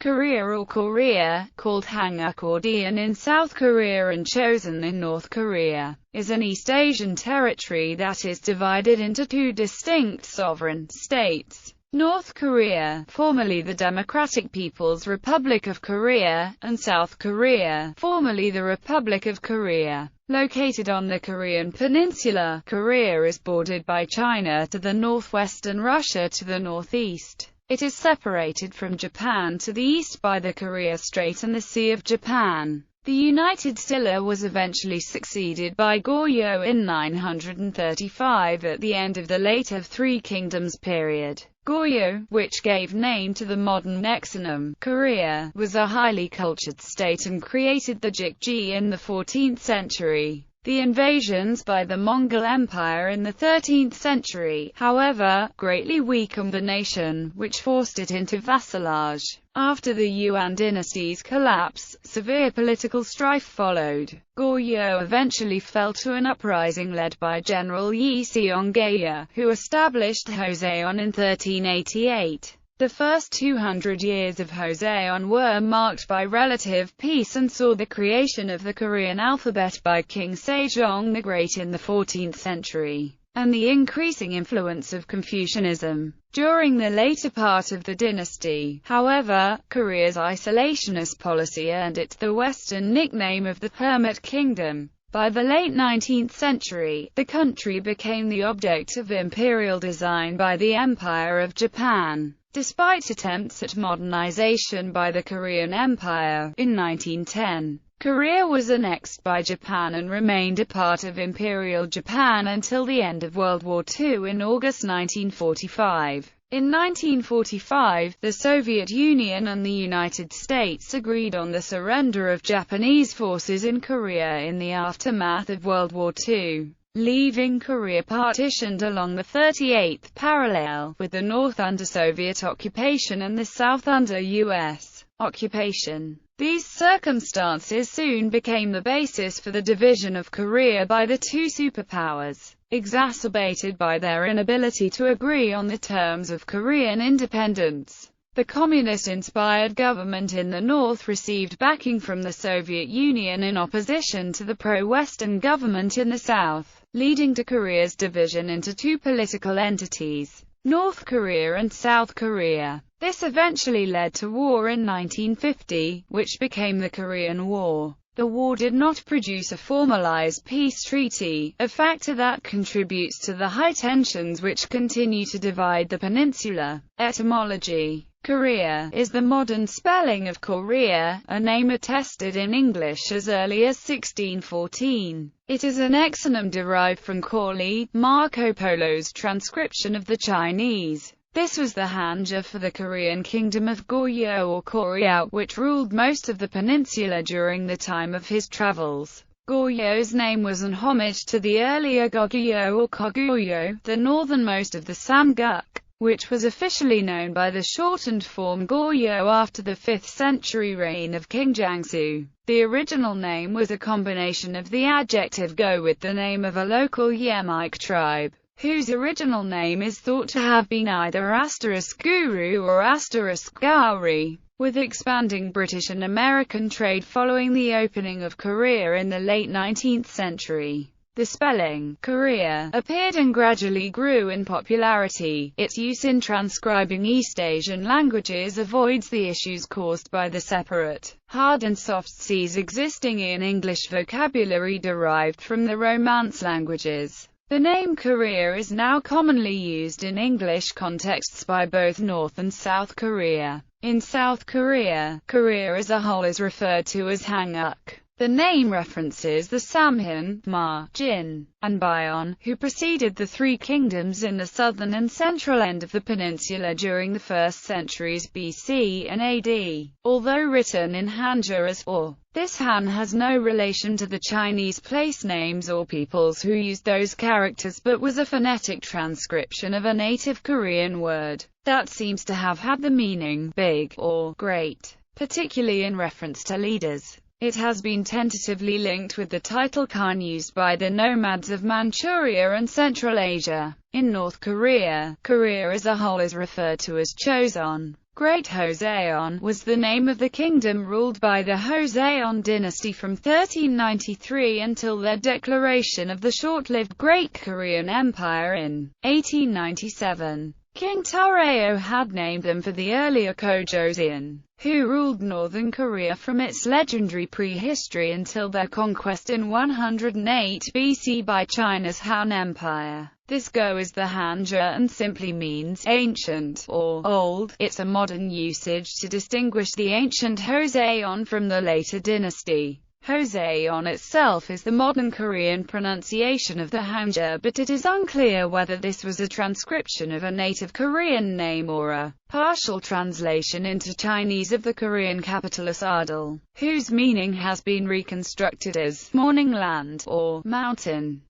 Korea or Korea, called Hanguk or Daejeon in South Korea and Chosun in North Korea, is an East Asian territory that is divided into two distinct sovereign states. North Korea, formerly the Democratic People's Republic of Korea, and South Korea, formerly the Republic of Korea. Located on the Korean peninsula, Korea is bordered by China to the northwest and Russia to the northeast. It is separated from Japan to the east by the Korea Strait and the Sea of Japan. The United Silla was eventually succeeded by Goryeo in 935 at the end of the later Three Kingdoms period. Goryeo, which gave name to the modern Exonum, Korea, was a highly cultured state and created the Jikji in the 14th century. The invasions by the Mongol Empire in the 13th century, however, greatly weakened the nation, which forced it into vassalage. After the Yuan dynasty's collapse, severe political strife followed. Goryeo eventually fell to an uprising led by General Yi Seong-gae, who established Joseon in 1388. The first 200 years of Joseon were marked by relative peace and saw the creation of the Korean alphabet by King Sejong the Great in the 14th century, and the increasing influence of Confucianism. During the later part of the dynasty, however, Korea's isolationist policy earned it the Western nickname of the Hermit Kingdom. By the late 19th century, the country became the object of imperial design by the Empire of Japan. Despite attempts at modernization by the Korean Empire, in 1910, Korea was annexed by Japan and remained a part of Imperial Japan until the end of World War II in August 1945. In 1945, the Soviet Union and the United States agreed on the surrender of Japanese forces in Korea in the aftermath of World War II. Leaving Korea partitioned along the 38th parallel, with the north under Soviet occupation and the south under U.S. occupation. These circumstances soon became the basis for the division of Korea by the two superpowers, exacerbated by their inability to agree on the terms of Korean independence. The communist-inspired government in the north received backing from the Soviet Union in opposition to the pro-Western government in the south, leading to Korea's division into two political entities, North Korea and South Korea. This eventually led to war in 1950, which became the Korean War. The war did not produce a formalized peace treaty, a factor that contributes to the high tensions which continue to divide the peninsula. Etymology: Korea is the modern spelling of Korea, a name attested in English as early as 1614. It is an exonym derived from Korli, Marco Polo's transcription of the Chinese. This was the Hanja for the Korean kingdom of Goryeo or Korea, which ruled most of the peninsula during the time of his travels. Goryeo's name was an homage to the earlier Goguryeo or Koguryo, the northernmost of the Samguk, which was officially known by the shortened form Goryeo after the 5th century reign of King Jangsu. The original name was a combination of the adjective go with the name of a local Yemite tribe, whose original name is thought to have been either *Guru or *Gari. With expanding British and American trade following the opening of Korea in the late 19th century, the spelling Korea appeared and gradually grew in popularity. Its use in transcribing East Asian languages avoids the issues caused by the separate hard and soft Cs existing in English vocabulary derived from the Romance languages. The name Korea is now commonly used in English contexts by both North and South Korea. In South Korea, Korea as a whole is referred to as Hanguk. The name references the Samhan, Ma, Jin, and Bayon, who preceded the Three Kingdoms in the southern and central end of the peninsula during the 1st centuries BC and AD. Although written in Hanja as or, this Han has no relation to the Chinese place names or peoples who used those characters but was a phonetic transcription of a native Korean word that seems to have had the meaning big or great, particularly in reference to leaders. It has been tentatively linked with the title Khan used by the nomads of Manchuria and Central Asia. In North Korea, Korea as a whole is referred to as Chosun. Great Joseon was the name of the kingdom ruled by the Joseon dynasty from 1393 until their declaration of the short-lived Great Korean Empire in 1897. King Taireo had named them for the earlier Joseon, who ruled northern Korea from its legendary prehistory until their conquest in 108 BC by China's Han Empire. This Go is the Hanja and simply means ancient or old. It's a modern usage to distinguish the ancient Joseon from the later dynasty. Joseon itself is the modern Korean pronunciation of the Hanja, but it is unclear whether this was a transcription of a native Korean name or a partial translation into Chinese of the Korean capital Asadal, whose meaning has been reconstructed as morning land or mountain.